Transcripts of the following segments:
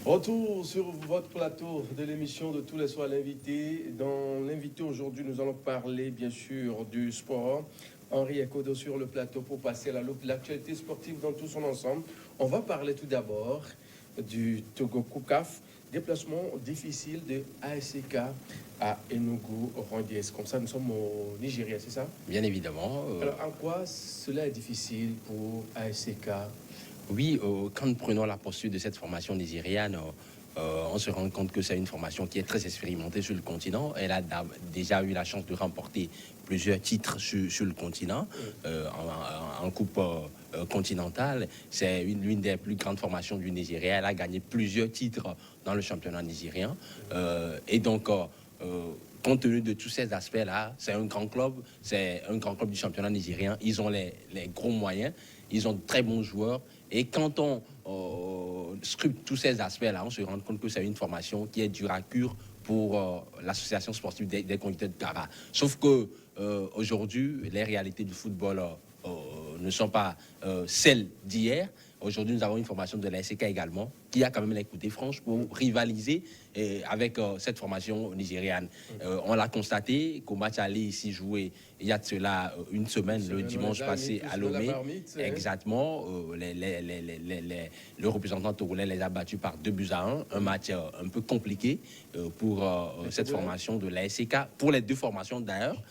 Retour sur votre plateau de l'émission de tous les soirs l'invité. Dans l'invité aujourd'hui, nous allons parler bien sûr du sport. Henri Ekodo sur le plateau pour passer à l'actualité sportive dans tout son ensemble. On va parler tout d'abord du Togo Koukaf, déplacement difficile de ASK à Enugu Rangers. Comme ça, nous sommes au Nigeria, c'est ça? Bien évidemment. Alors, en quoi cela est difficile pour ASK? Oui, quand nous prenons la posture de cette formation nigériane, on se rend compte que c'est une formation qui est très expérimentée sur le continent. Elle a déjà eu la chance de remporter plusieurs titres sur le continent, en coupe continentale. C'est l'une des plus grandes formations du Nigeria. Elle a gagné plusieurs titres dans le championnat nigérien. Et donc, compte tenu de tous ces aspects-là, c'est un grand club du championnat nigérien. Ils ont les gros moyens, ils ont de très bons joueurs. Et quand on scrute tous ces aspects-là, on se rend compte que c'est une formation qui est dure à cure pour l'association sportive des conducteurs de Cara. Sauf que aujourd'hui, les réalités du football ne sont pas celles d'hier. Aujourd'hui, nous avons une formation de la SK également, qui a quand même les côtés franches pour rivaliser avec cette formation nigériane. On l'a constaté qu'au match aller ici joué il y a de cela une semaine, le dimanche passé à Lomé. Exactement. Le représentant togolais les a battus par 2-1. Un match un peu compliqué pour cette formation de la SK. Pour les deux formations d'ailleurs,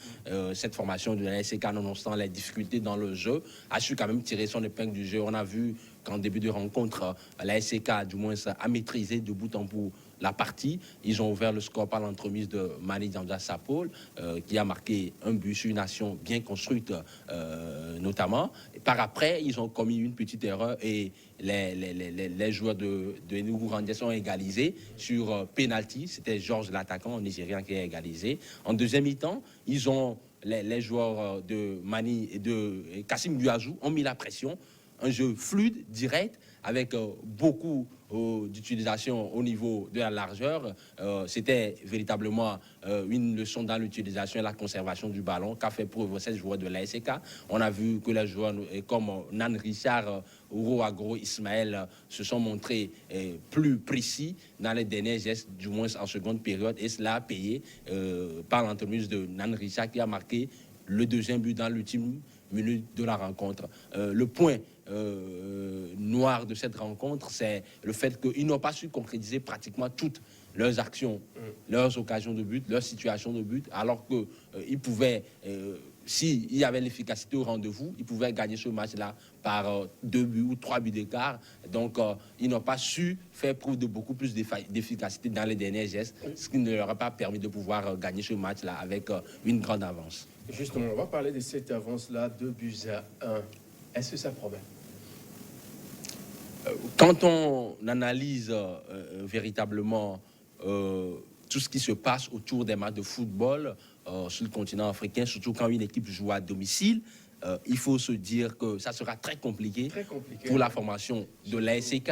cette formation de la SK, nonobstant les difficultés dans le jeu, a su quand même tirer son épingle du jeu. On a vu qu'en début de rencontre, la SK, du moins, a maîtrisé de bout en bout la partie. Ils ont ouvert le score par l'entremise de Mani Djandja Sapol, qui a marqué un but sur une action bien construite, notamment. Et par après, ils ont commis une petite erreur et les joueurs de Enugu Rangers ont égalisé sur penalty. C'était Georges, l'attaquant nigérien, qui a égalisé. En deuxième mi-temps, ils ont les joueurs de Mani et de Kassim Guazou ont mis la pression. Un jeu fluide, direct, avec beaucoup d'utilisation au niveau de la largeur. C'était véritablement une leçon dans l'utilisation et la conservation du ballon qu'a fait preuve ces joueurs de l'ASK. On a vu que les joueurs comme Nan Richard, Ouro Agro, Ismaël se sont montrés plus précis dans les derniers gestes, du moins en seconde période, et cela a payé par l'entremise de Nan Richard qui a marqué le deuxième but dans l'ultime minute de la rencontre. Le point noir de cette rencontre, c'est le fait qu'ils n'ont pas su concrétiser pratiquement toutes leurs actions, leurs occasions de but, leurs situations de but, alors qu'ils pouvaient, s'il y avait l'efficacité au rendez-vous, ils pouvaient gagner ce match-là par 2 buts ou 3 buts d'écart. Donc, ils n'ont pas su faire preuve de beaucoup plus d'efficacité dans les derniers gestes, ce qui ne leur a pas permis de pouvoir gagner ce match-là avec une grande avance. Justement, on va parler de cette avance-là, 2-1. Est-ce que ça promet? Quand on analyse véritablement tout ce qui se passe autour des matchs de football sur le continent africain, surtout quand une équipe joue à domicile, il faut se dire que ça sera très compliqué pour la formation de l'ASK,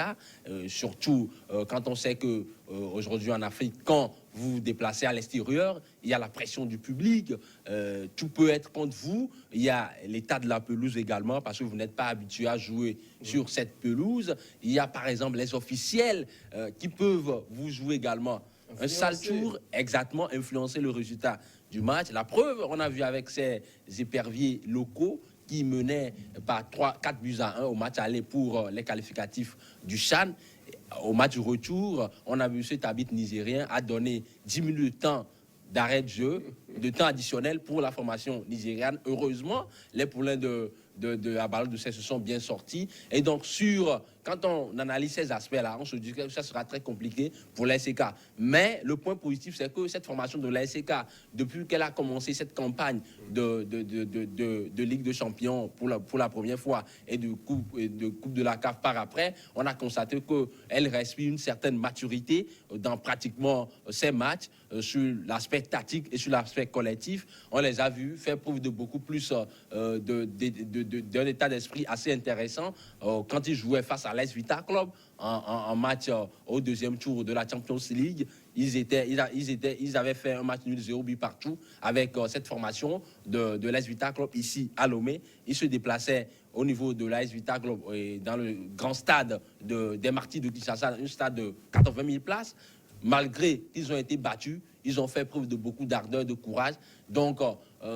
surtout quand on sait que aujourd'hui en Afrique, quand vous vous déplacez à l'extérieur, il y a la pression du public, tout peut être contre vous. Il y a l'état de la pelouse également, parce que vous n'êtes pas habitué à jouer sur cette pelouse. Il y a par exemple les officiels qui peuvent vous jouer également un sale tour, exactement, influencer le résultat du match. La preuve, on a vu avec ces éperviers locaux qui menaient par 4-1 au match aller pour les qualificatifs du CHAN. Au match retour, on a vu cet arbitre nigérien a donné 10 minutes de temps d'arrêt de jeu, de temps additionnel pour la formation nigériane. Heureusement, les poulains de la balle de se sont bien sortis. Et donc, quand on analyse ces aspects-là, on se dit que ça sera très compliqué pour l'ASK. Mais le point positif, c'est que cette formation de l'ASK, depuis qu'elle a commencé cette campagne de Ligue de Champions pour la première fois et de Coupe de la CAF par après, on a constaté qu'elle respire une certaine maturité dans pratiquement ces matchs sur l'aspect tactique et sur l'aspect collectif. On les a vus faire preuve de beaucoup plus d'un état d'esprit assez intéressant quand ils jouaient face à l'AS Vita Club en match au deuxième tour de la Champions League. Ils avaient fait un match nul 0 but partout avec cette formation de l'AS Vita Club ici à Lomé. Ils se déplaçaient au niveau de l'AS Vita Club et dans le grand stade des Martyrs de Kinshasa, un stade de 80 000 places. Malgré qu'ils ont été battus, ils ont fait preuve de beaucoup d'ardeur, de courage. Donc,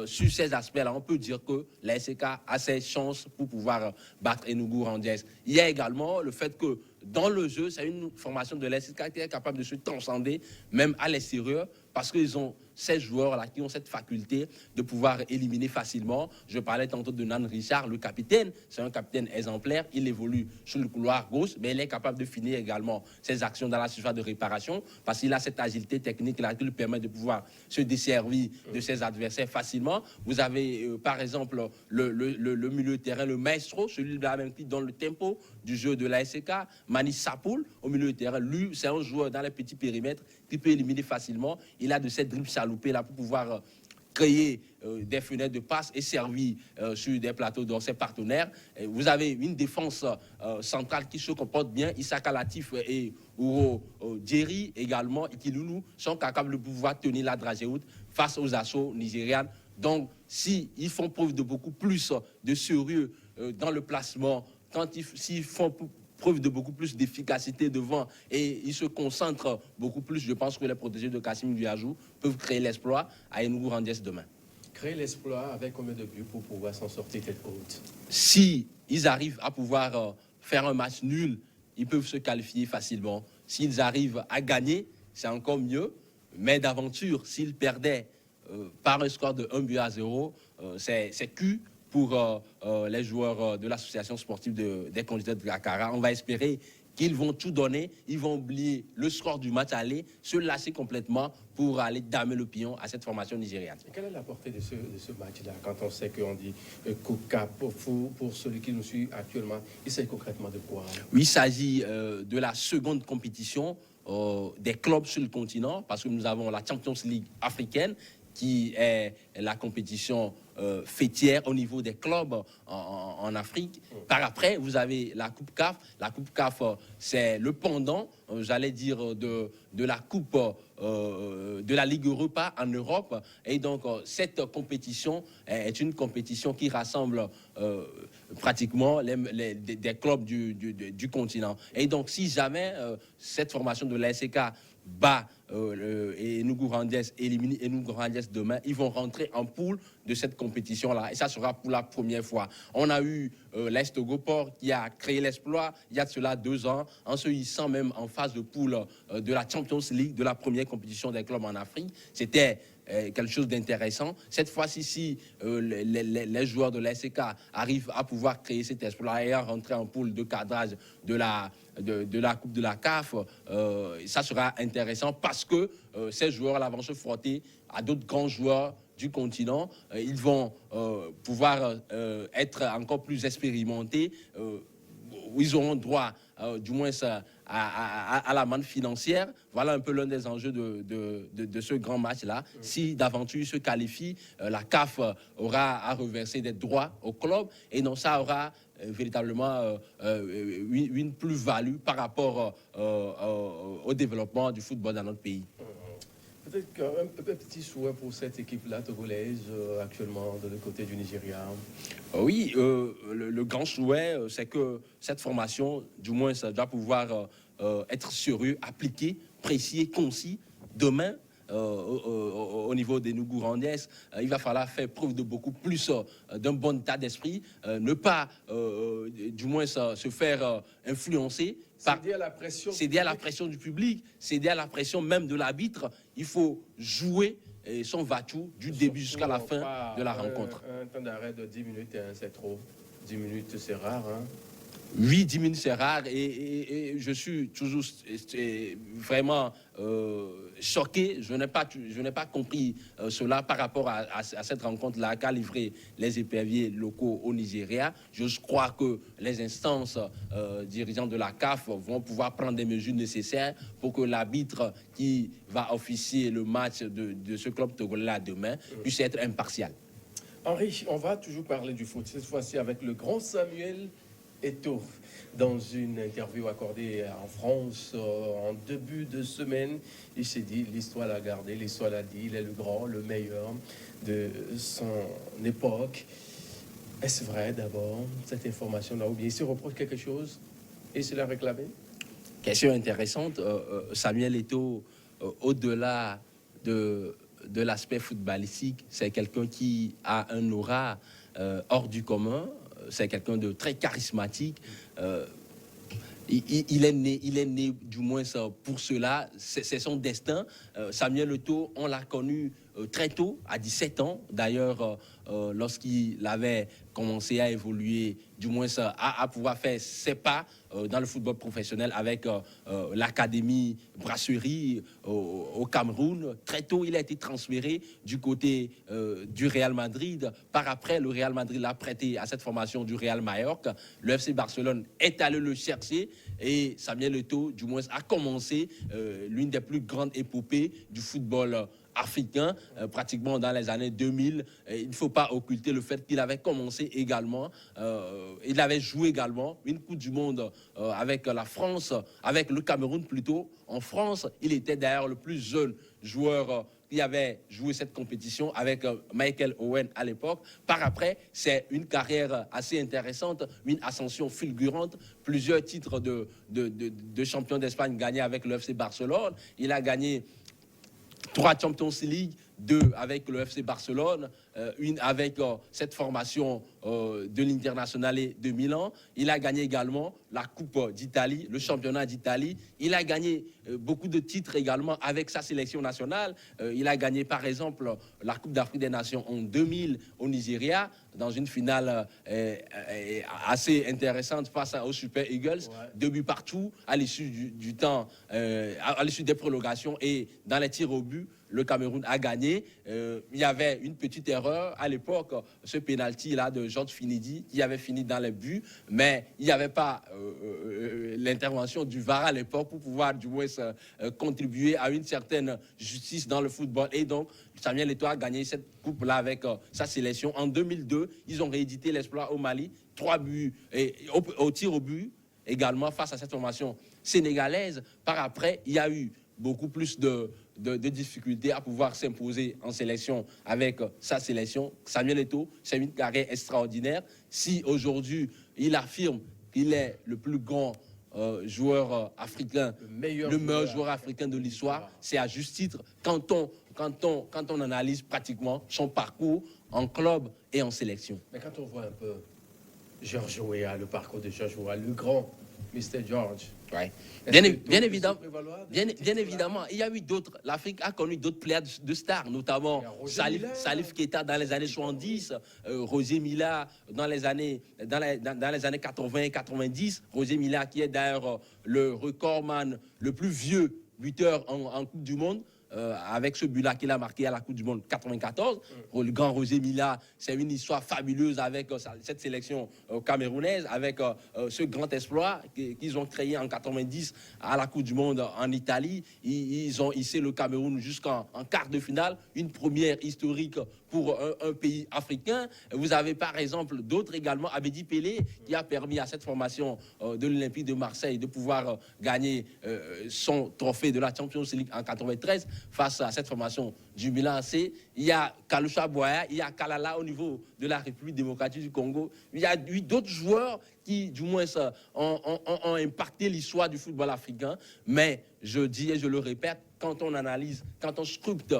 sur ces aspects-là, on peut dire que la SK a ses chances pour pouvoir battre Enugu Rangers. Il y a également le fait que dans le jeu, c'est une formation de la SK qui est capable de se transcender, même à l'extérieur, parce qu'ils ont ces joueurs-là qui ont cette faculté de pouvoir éliminer facilement. Je parlais tantôt de Nan Richard, le capitaine. C'est un capitaine exemplaire. Il évolue sur le couloir gauche, mais il est capable de finir également ses actions dans la surface de réparation parce qu'il a cette agilité technique-là qui lui permet de pouvoir se desservir de ses adversaires facilement. Vous avez, par exemple, le milieu de terrain, le maestro, celui-là même qui donne le tempo du jeu de la SK, Mani Sapoul, au milieu de terrain. Lui, c'est un joueur dans les petits périmètres qui peut éliminer facilement. Il a de cette dribble chaloupée là pour pouvoir créer des fenêtres de passe et servir sur des plateaux de ses partenaires. Et vous avez une défense centrale qui se comporte bien. Issaka Latif et Ouro Djeri également, Ikilulu, sont capables de pouvoir tenir la dragée haute face aux assauts nigérians. Donc, s'ils font preuve de beaucoup plus de sérieux dans le placement, s'ils font preuve de beaucoup plus d'efficacité devant et ils se concentrent beaucoup plus, je pense que les protégés de Kassim Diajou peuvent créer l'exploit à Enugu Rangers demain. Créer l'exploit avec combien de buts pour pouvoir s'en sortir tête haute? Si ils arrivent à pouvoir faire un match nul, ils peuvent se qualifier facilement. S'ils arrivent à gagner, c'est encore mieux. Mais d'aventure, s'ils perdaient par un score de 1-0, c'est cul pour les joueurs de l'association sportive des candidats de Dakar. On va espérer qu'ils vont tout donner, ils vont oublier le score du match aller, se lâcher complètement pour aller damer le pion à cette formation nigériane. Et quelle est la portée de ce match-là quand on sait qu'on dit Kuka pour celui qui nous suit actuellement? Il s'agit concrètement de quoi? Oui, il s'agit de la seconde compétition des clubs sur le continent parce que nous avons la Champions League africaine qui est la compétition fêtière au niveau des clubs en Afrique. Par après, vous avez la Coupe CAF. La Coupe CAF, c'est le pendant, j'allais dire, de la Coupe de la Ligue Europa en Europe. Et donc, cette compétition est une compétition qui rassemble pratiquement des clubs du continent. Et donc, si jamais cette formation de l'ASK bat et Enugu Rangers élimine Enugu Rangers demain, ils vont rentrer en poule de cette compétition-là. Et ça sera pour la première fois. On a eu l'Est Goport qui a créé l'exploit il y a de cela 2 ans, en se hissant même en phase de poule de la Champions League, de la première compétition des clubs en Afrique. C'était quelque chose d'intéressant. Cette fois-ci, si les joueurs de l'ASK arrivent à pouvoir créer cet exploit et à rentrer en poule de cadrage de la Coupe de la CAF, ça sera intéressant parce que ces joueurs-là vont se frotter à d'autres grands joueurs du continent. Ils vont pouvoir être encore plus expérimentés. Ils auront droit, du moins, à la manne financière. Voilà un peu l'un des enjeux de ce grand match-là. Si d'aventure il se qualifie, la CAF aura à reverser des droits au club et non, ça aura véritablement une plus-value par rapport au développement du football dans notre pays. Peut-être qu'un petit souhait pour cette équipe-là togolaise actuellement de l'autre côté du Nigeria. Oui, le grand souhait, c'est que cette formation, du moins, ça doit pouvoir être sérieux, appliqué, précis, concis. Demain, au niveau des Enugu Rangers, il va falloir faire preuve de beaucoup plus d'un bon état d'esprit, ne pas, du moins, se faire influencer. Céder à la pression. Céder à la pression du public, céder à la pression même de l'arbitre. Il faut jouer son va-tout du début jusqu'à la fin de la rencontre. Un temps d'arrêt de 10 minutes, hein, c'est trop. 10 minutes, c'est rare. Hein. Oui, 10 minutes, c'est rare et je suis toujours vraiment choqué. Je n'ai pas compris cela par rapport à cette rencontre-là qu'a livré les éperviers locaux au Nigeria. Je crois que les instances dirigeantes de la CAF vont pouvoir prendre des mesures nécessaires pour que l'arbitre qui va officier le match de ce club togolais demain puisse être impartial. Henri, on va toujours parler du foot, cette fois-ci avec le grand Samuel Eto'o, dans une interview accordée en France en début de semaine. Il s'est dit, l'histoire l'a gardé, l'histoire l'a dit, il est le grand, le meilleur de son époque. Est-ce vrai d'abord, cette information-là, ou bien il se reproche quelque chose et se l'a réclamé? Question intéressante. Samuel Eto'o, au-delà de l'aspect footballistique, c'est quelqu'un qui a un aura hors du commun. C'est quelqu'un de très charismatique. Il est né, du moins pour cela, c'est son destin. Samuel Eto'o, on l'a connu très tôt, à 17 ans. D'ailleurs, lorsqu'il avait commencé à évoluer, du moins à pouvoir faire ses pas dans le football professionnel avec l'académie Brasserie au Cameroun. Très tôt, il a été transféré du côté du Real Madrid. Par après, le Real Madrid l'a prêté à cette formation du Real Mallorca. Le FC Barcelone est allé le chercher et Samuel Eto'o, du moins, a commencé l'une des plus grandes épopées du football africain, pratiquement dans les années 2000. Il ne faut pas occulter le fait qu'il avait commencé également, il avait joué également une Coupe du Monde avec la France, avec le Cameroun plutôt. En France, il était d'ailleurs le plus jeune joueur qui avait joué cette compétition avec Michael Owen à l'époque. Par après, c'est une carrière assez intéressante, une ascension fulgurante, plusieurs titres de champion d'Espagne gagnés avec le FC Barcelone. Il a gagné 3 Champions League, 2 avec le FC Barcelone, une avec cette formation de l'Internationale de Milan. Il a gagné également la Coupe d'Italie, le championnat d'Italie. Il a gagné beaucoup de titres également avec sa sélection nationale. Il a gagné par exemple la Coupe d'Afrique des Nations en 2000 au Nigeria, dans une finale assez intéressante face aux Super Eagles. Ouais. 2 buts partout à l'issue du temps, à l'issue des prolongations et dans les tirs au but. Le Cameroun a gagné. Il y avait une petite erreur à l'époque, ce pénalty-là de Georges Finidi qui avait fini dans les buts, mais il n'y avait pas l'intervention du VAR à l'époque pour pouvoir du moins contribuer à une certaine justice dans le football. Et donc, Samuel Eto'o a gagné cette coupe-là avec sa sélection. En 2002, ils ont réédité l'exploit au Mali, 3 buts et, au tir au but également face à cette formation sénégalaise. Par après, il y a eu beaucoup plus de difficultés à pouvoir s'imposer en sélection avec sa sélection. Samuel Eto'o, c'est une carrière extraordinaire. Si aujourd'hui, il affirme qu'il est le plus grand joueur africain, le meilleur joueur africain de l'histoire, c'est à juste titre quand on analyse pratiquement son parcours en club et en sélection. Mais quand on voit un peu Georges Weah, le parcours de Georges Weah, le grand Mr. George. Ouais. Bien évidemment, il y a eu d'autres. L'Afrique a connu d'autres pléiades de stars, notamment Salif Keita dans les années 70, Roger Mila dans les années 80 et 90. Roger Mila qui est d'ailleurs le recordman le plus vieux buteur en Coupe du Monde. Avec ce but-là qu'il a marqué à la Coupe du Monde 94. Le grand Roger Mila, c'est une histoire fabuleuse avec cette sélection camerounaise, avec ce grand exploit qu'ils ont créé en 90 à la Coupe du Monde en Italie. Ils ont hissé le Cameroun jusqu'en quart de finale, une première historique pour un pays africain. Vous avez par exemple d'autres également, Abedi Pelé, qui a permis à cette formation de l'Olympique de Marseille de pouvoir gagner son trophée de la Champions League en 93 face à cette formation du Milan AC. Il y a Kalusha Boya, il y a Kalala au niveau de la République démocratique du Congo. Il y a eu d'autres joueurs qui, du moins, ont impacté l'histoire du football africain. Mais je dis et je le répète, quand on analyse, quand on scrute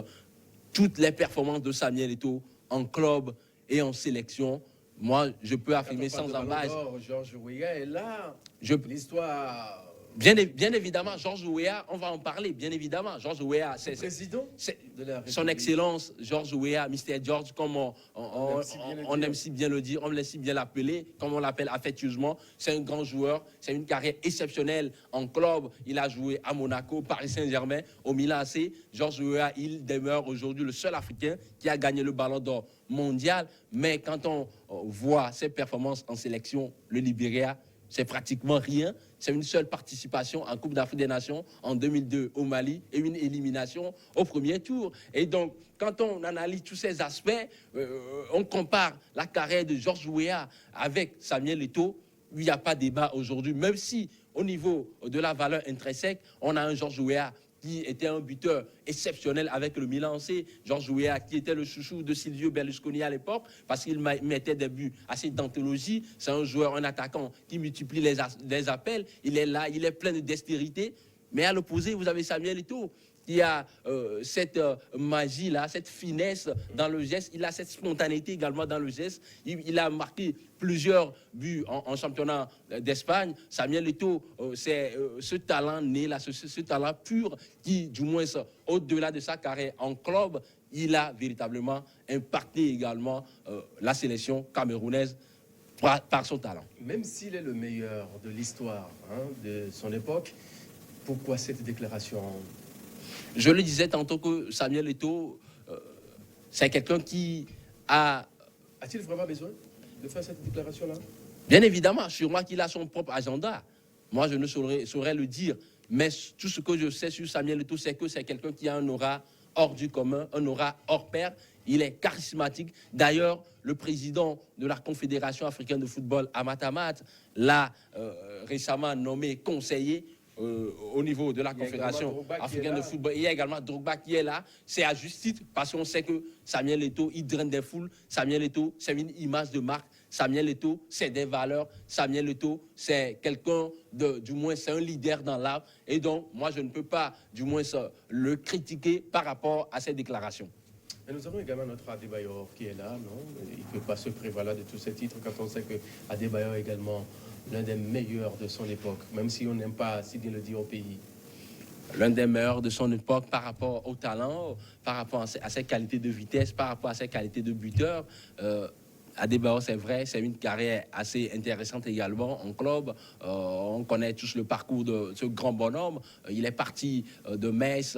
toutes les performances de Samuel Eto'o en club et en sélection, moi, je peux affirmer sans embâche. Georges Weah est là. L'histoire. Bien évidemment, Georges Weah, on va en parler, bien évidemment. Georges Weah, c'est président de la République. Son Excellence, Georges Weah, Mr. George, comme on aime si bien le dire, on l'aime si bien l'appeler, comme on l'appelle affectueusement. C'est un grand joueur, c'est une carrière exceptionnelle en club. Il a joué à Monaco, Paris Saint-Germain, au Milan AC. Georges Weah, il demeure aujourd'hui le seul Africain qui a gagné le Ballon d'Or mondial. Mais quand on voit ses performances en sélection, le Libéria, c'est pratiquement rien. C'est une seule participation en Coupe d'Afrique des Nations en 2002 au Mali et une élimination au premier tour. Et donc, quand on analyse tous ces aspects, on compare la carrière de Georges Weah avec Samuel Eto'o, il n'y a pas de débat aujourd'hui, même si au niveau de la valeur intrinsèque, on a un Georges Weah qui était un buteur exceptionnel avec le Milan AC, Georges Weah, qui était le chouchou de Silvio Berlusconi à l'époque, parce qu'il mettait des buts assez d'anthologie. C'est un joueur, un attaquant qui multiplie les appels. Il est là, il est plein de dextérité. Mais à l'opposé, vous avez Samuel Eto'o, qui a cette magie-là, cette finesse dans le geste. Il a cette spontanéité également dans le geste. Il a marqué plusieurs buts en championnat d'Espagne. Samuel Eto'o, c'est ce talent né, là, ce talent pur qui, du moins, au-delà de sa carrière en club, il a véritablement impacté également la sélection camerounaise par son talent. Même s'il est le meilleur de l'histoire de son époque, pourquoi cette déclaration? Je le disais tantôt que Samuel Eto'o, c'est quelqu'un qui a... A-t-il vraiment besoin de faire cette déclaration-là? Bien évidemment, sûrement qu'il a son propre agenda. Moi, je ne saurais le dire. Mais tout ce que je sais sur Samuel Eto'o, c'est que c'est quelqu'un qui a un aura hors du commun, un aura hors pair. Il est charismatique. D'ailleurs, le président de la Confédération africaine de football, Amata Mat, l'a récemment nommé conseiller au niveau de la Confédération africaine de football. Il y a également Drogba qui est là. C'est à juste titre parce qu'on sait que Samuel Eto'o, il draine des foules. Samuel Eto'o, c'est une image de marque. Samuel Eto'o, c'est des valeurs. Samuel Eto'o, c'est quelqu'un du moins, c'est un leader dans l'art. Et donc, moi, je ne peux pas, du moins, le critiquer par rapport à ces déclarations. Mais nous avons également notre Adebayor qui est là, non? Il ne peut pas se prévaloir de tous ces titres quand on sait que Adebayor est également l'un des meilleurs de son époque, même si on n'aime pas si bien le dire au pays. L'un des meilleurs de son époque par rapport au talent, par rapport à ses qualités de vitesse, par rapport à ses qualités de buteur. Adebayor, c'est vrai, c'est une carrière assez intéressante également en club. On connaît tous le parcours de ce grand bonhomme. Il est parti de Metz,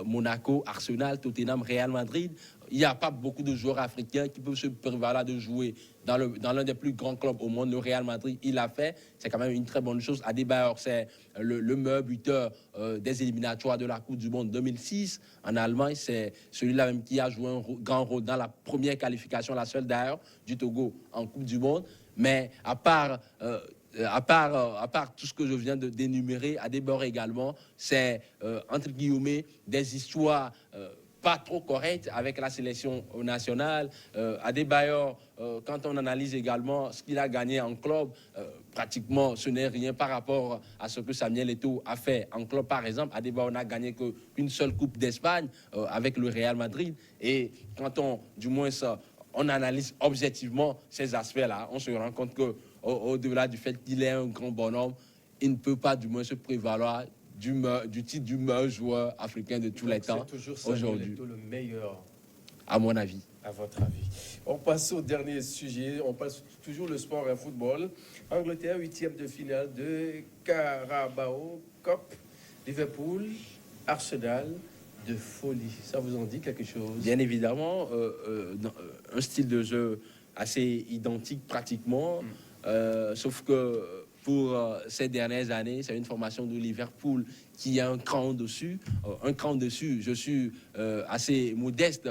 Monaco, Arsenal, Tottenham, Real Madrid. Il n'y a pas beaucoup de joueurs africains qui peuvent se prévaloir de jouer dans l'un des plus grands clubs au monde, le Real Madrid. Il l'a fait. C'est quand même une très bonne chose. Adebayor, c'est le meilleur buteur des éliminatoires de la Coupe du Monde 2006 en Allemagne. C'est celui-là même qui a joué un grand rôle dans la première qualification, la seule d'ailleurs, du Togo en Coupe du Monde. Mais à part tout ce que je viens de d'énumérer, Adebayor également, c'est entre guillemets des histoires pas trop correctes avec la sélection nationale. Adebayor, quand on analyse également ce qu'il a gagné en club, pratiquement ce n'est rien par rapport à ce que Samuel Eto'o a fait en club. Par exemple, Adebayor n'a gagné qu'une seule Coupe d'Espagne avec le Real Madrid. Et quand on analyse objectivement ces aspects-là, on se rend compte que au-delà du fait qu'il est un grand bonhomme, il ne peut pas du moins se prévaloir du titre du meilleur joueur africain de tous les temps aujourd'hui. Le meilleur, à mon avis. À votre avis. On passe au dernier sujet. On passe toujours le sport et le football. Angleterre, 8e de finale de Carabao Cup. Liverpool, Arsenal, de folie. Ça vous en dit quelque chose? Bien évidemment, un style de jeu assez identique pratiquement, sauf que pour ces dernières années, c'est une formation de Liverpool qui a un cran dessus. Je suis assez modeste.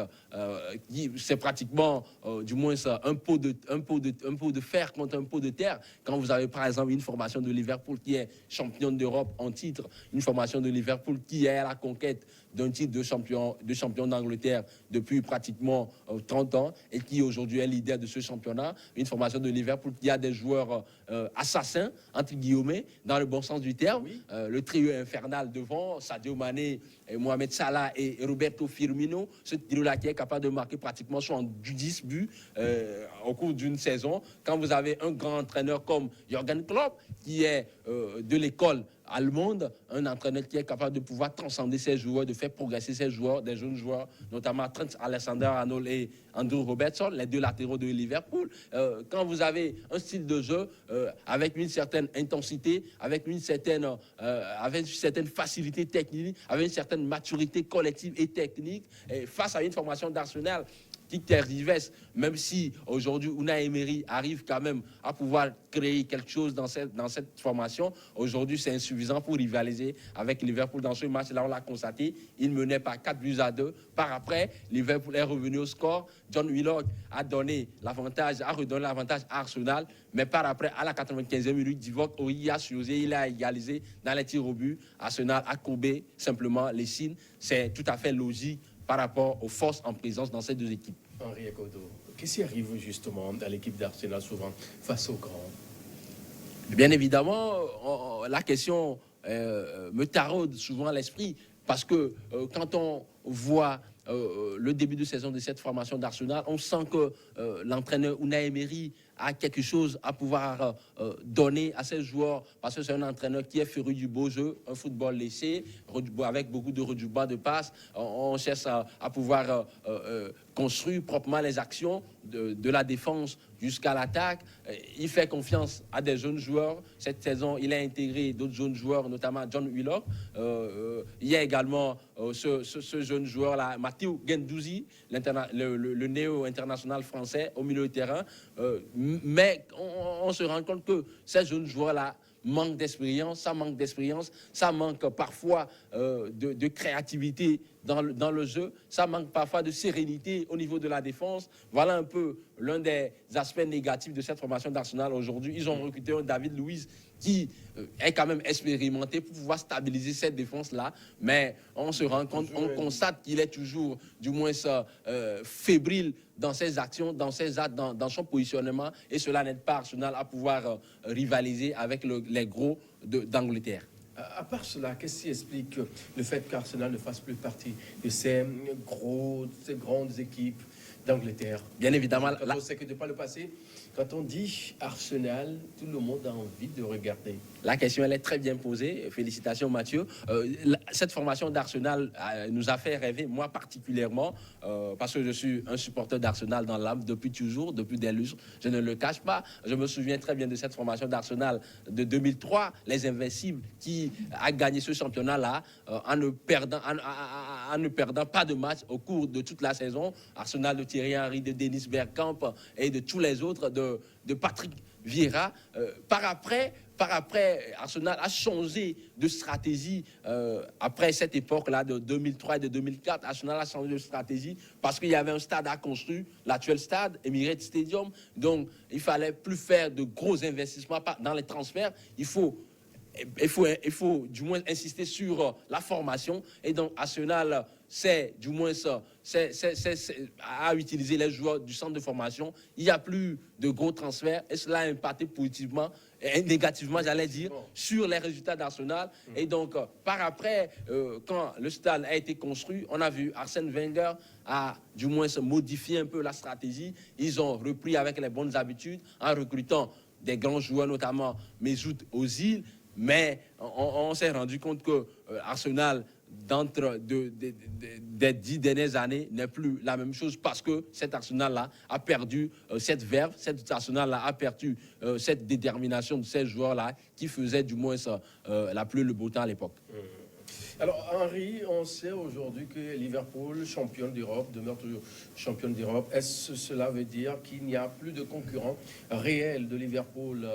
C'est pratiquement, du moins, un pot de fer contre un pot de terre. Quand vous avez, par exemple, une formation de Liverpool qui est championne d'Europe en titre, une formation de Liverpool qui est à la conquête d'un titre de champion d'Angleterre depuis pratiquement 30 ans et qui aujourd'hui est leader de ce championnat, une formation de Liverpool qui a des joueurs assassins, entre guillemets, dans le bon sens du terme, oui. Le trio infernal devant, Sadio Mané, Mohamed Salah et Roberto Firmino, ce trio-là qui est capable de marquer pratiquement 10 buts au cours d'une saison. Quand vous avez un grand entraîneur comme Jürgen Klopp, qui est de l'école allemande, un entraîneur qui est capable de pouvoir transcender ses joueurs, de faire progresser ses joueurs, des jeunes joueurs, notamment Trent Alexander-Arnold et Andrew Robertson, les deux latéraux de Liverpool. Quand vous avez un style de jeu avec une certaine intensité, avec une certaine facilité technique, avec une certaine maturité collective et technique, et face à une formation d'Arsenal qui tergiversent, même si aujourd'hui Unai Emery arrive quand même à pouvoir créer quelque chose dans cette formation. Aujourd'hui, c'est insuffisant pour rivaliser avec Liverpool dans ce match. Là, on l'a constaté, il menait par 4-2. Par après, Liverpool est revenu au score. John Willock a redonné l'avantage à Arsenal, mais par après, à la 95e minute, Divock Origi a sursé, il a égalisé dans les tirs au but. Arsenal a courbé simplement les signes. C'est tout à fait logique par rapport aux forces en présence dans ces deux équipes. Henri Ekodo, qu'est-ce qui arrive justement à l'équipe d'Arsenal souvent face aux grands? Bien évidemment, la question me taraude souvent à l'esprit parce que quand on voit le début de saison de cette formation d'Arsenal, on sent que l'entraîneur Unai Emery a quelque chose à pouvoir donner à ses joueurs parce que c'est un entraîneur qui est féru du beau jeu, un football laissé, avec beaucoup de redoubats de passes. On cherche à pouvoir construire proprement les actions de la défense jusqu'à l'attaque. Il fait confiance à des jeunes joueurs. Cette saison, il a intégré d'autres jeunes joueurs, notamment John Willock. Il y a également ce jeune joueur-là, Matteo Guendouzi, le néo-international français au milieu de terrain. Mais on se rend compte que ces jeunes joueurs-là manquent d'expérience, ça manque parfois de créativité dans le jeu, ça manque parfois de sérénité au niveau de la défense. Voilà un peu l'un des aspects négatifs de cette formation d'Arsenal aujourd'hui. Ils ont recruté un David Luiz qui est quand même expérimenté pour pouvoir stabiliser cette défense-là, mais on se rend compte, on constate qu'il est toujours, du moins, fébrile dans ses actions, dans ses actes, dans son positionnement, et cela n'aide pas Arsenal à pouvoir rivaliser avec les gros d'Angleterre. À part cela, qu'est-ce qui explique le fait qu'Arsenal ne fasse plus partie de ces grandes équipes d'Angleterre? Bien évidemment. On sait que de par le passé, quand on dit Arsenal, tout le monde a envie de regarder. La question, elle est très bien posée. Félicitations, Mathieu. Cette formation d'Arsenal nous a fait rêver, moi particulièrement, parce que je suis un supporter d'Arsenal dans l'âme depuis toujours, depuis des lustres. Je ne le cache pas. Je me souviens très bien de cette formation d'Arsenal de 2003, les Invincibles, qui a gagné ce championnat-là en ne perdant pas de match au cours de toute la saison. Arsenal de Thierry Henry, de Dennis Bergkamp et de tous les autres, de Patrick Vieira. Par après, Arsenal a changé de stratégie. Après cette époque-là de 2003 et de 2004, Arsenal a changé de stratégie parce qu'il y avait un stade à construire, l'actuel stade, Emirates Stadium. Donc, il fallait plus faire de gros investissements dans les transferts. Il faut du moins insister sur la formation. Et donc, Arsenal, c'est du moins ça, à utiliser les joueurs du centre de formation. Il n'y a plus de gros transferts et cela a impacté positivement et négativement, j'allais dire, sur les résultats d'Arsenal. Et donc, par après, quand le stade a été construit, on a vu Arsène Wenger a du moins modifié un peu la stratégie. Ils ont repris avec les bonnes habitudes en recrutant des grands joueurs, notamment Mesut Ozil. Mais on s'est rendu compte que Arsenal, d'entre des 10 dernières années, n'est plus la même chose parce que cet Arsenal-là a perdu cette verve, cet Arsenal-là a perdu cette détermination de ces joueurs-là qui faisaient du moins la pluie et le beau temps à l'époque. Alors, Henri, on sait aujourd'hui que Liverpool, championne d'Europe, demeure toujours championne d'Europe. Est-ce que cela veut dire qu'il n'y a plus de concurrent réel de Liverpool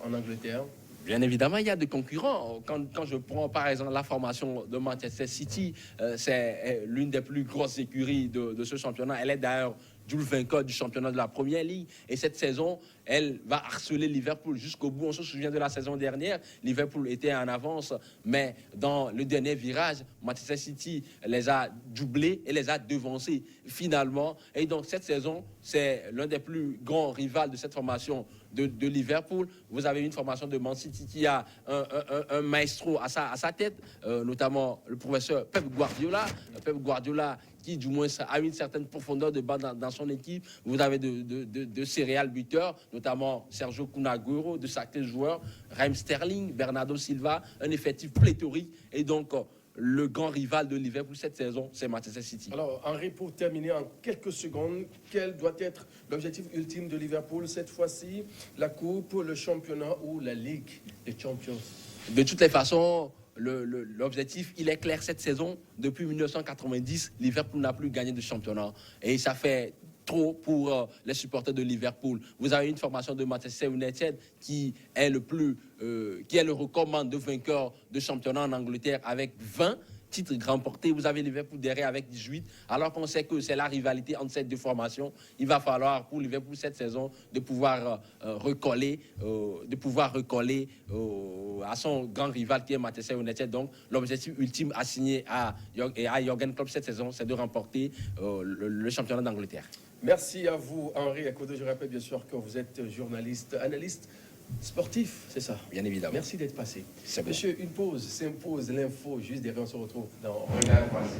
en Angleterre? Bien évidemment, il y a des concurrents. Quand je prends par exemple la formation de Manchester City, c'est l'une des plus grosses écuries de ce championnat. Elle est d'ailleurs double vainqueur du championnat de la Première Ligue. Et cette saison, elle va harceler Liverpool jusqu'au bout. On se souvient de la saison dernière, Liverpool était en avance, mais dans le dernier virage, Manchester City les a doublés et les a devancés finalement. Et donc cette saison, c'est l'un des plus grands rivaux de cette formation de Liverpool. Vous avez une formation de Man City qui a un maestro à sa tête, notamment le professeur Pep Guardiola. Pep Guardiola qui du moins a une certaine profondeur de bas dans son équipe. Vous avez de céréales buteurs, notamment Sergio Kun Aguero, de sacrés joueurs, Raheem Sterling, Bernardo Silva, un effectif pléthorique. Et donc, le grand rival de Liverpool cette saison, c'est Manchester City. Alors, Henri, pour terminer en quelques secondes, quel doit être l'objectif ultime de Liverpool cette fois-ci? La Coupe, le championnat ou la Ligue des Champions? De toutes les façons, l'objectif, il est clair cette saison. Depuis 1990, Liverpool n'a plus gagné de championnat. Et ça fait trop pour les supporters de Liverpool. Vous avez une formation de Manchester United qui est le recommande de vainqueur de championnat en Angleterre avec 20 titres remportés. Vous avez Liverpool derrière avec 18, alors qu'on sait que c'est la rivalité entre ces deux formations. Il va falloir pour Liverpool cette saison de pouvoir recoller à son grand rival qui est Manchester United. Donc l'objectif ultime assigné à Jürgen Klopp cette saison, c'est de remporter le championnat d'Angleterre. Merci à vous, Henri Akodo. Je rappelle bien sûr que vous êtes journaliste, analyste sportif, c'est ça? Bien évidemment. Merci d'être passé. C'est bon. Monsieur, une pause s'impose, l'info, juste derrière, on se retrouve dans Regard Croisé.